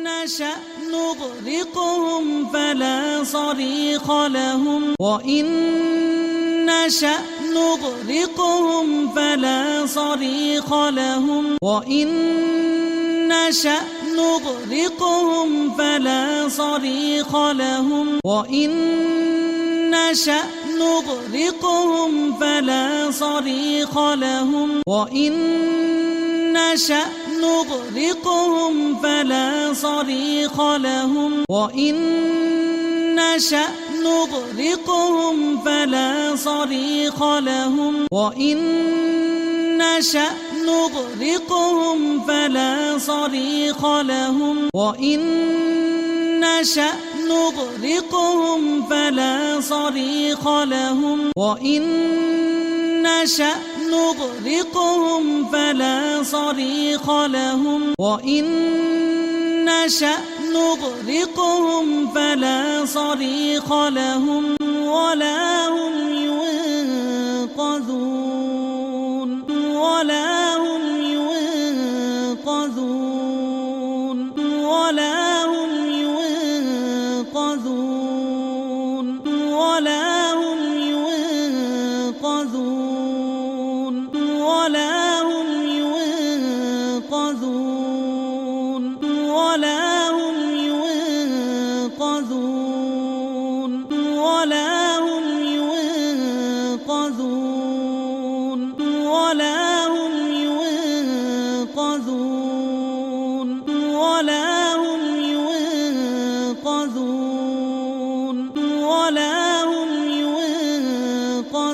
نشأ نغرقهم فلا صريخ لهم وإن نشأ نغرقهم فلا صريخ لهم وإن نشأ نغرقهم فلا صريخ لهم وإن نشأ نغرقهم فلا صريخ لهم وإن نشأ نغرقهم فلا صريخ لهم وإن نشأ نغرقهم فلا صريخ لهم وإن نشأ نغرقهم فلا صريخ لهم وإن نشأ نغرقهم فلا صريخ لهم وإن نشأ نغرقهم فلا صريخ لهم وإن نشأ نغرقهم فلا صريخ لهم ولا هم ينقذون ولا هم ينقذون ولا هم ينقذون ولا هم ينقذون ولا هم ينقذون ولا هم ينقذون ولا هم ينقذون ولا هم ينقذون ولا هم ينقذون ولا هم ينقذون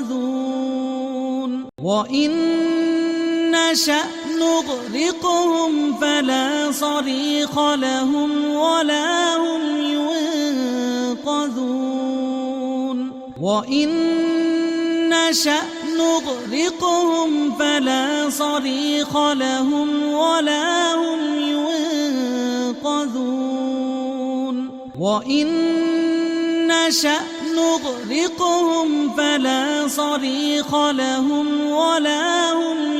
وإن نشأ نغرقهم فلا صريخ لهم ولا هم ينقذون وإن نشأ نغرقهم فلا صريخ لهم ولا هم ينقذون وإن نشأ نغرقهم فلا صريخ لهم ولا هم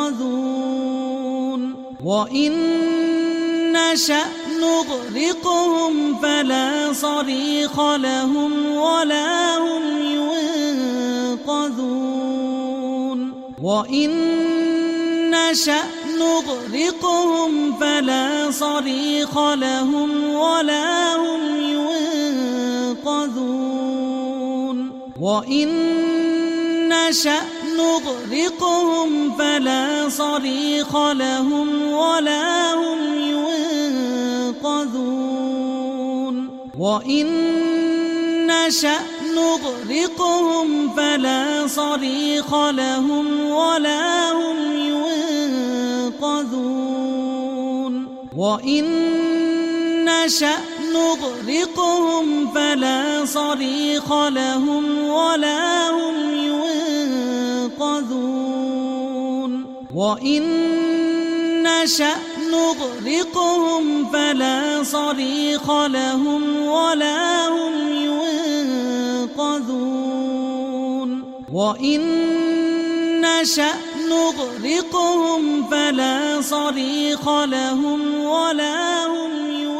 ينقذون وإن نشأ نغرقهم فلا صريخ لهم ولا هم ينقذون وإن نشأ نغرقهم فلا صريخ لهم ولا هم ينقذون وإن نشأ نغرقهم فلا صريخ لهم ولا هم ينقذون وإن نشأ نغرقهم فلا صريخ لهم ولا هم ينقذون وإن نشأ نغرقهم فلا صريخ لهم ولا هم ينقذون وإن نشأ نغرقهم فلا صريخ لهم ولا هم ينقذون وإن نشأ نغرقهم فلا صريخ لهم ولا هم ينقذون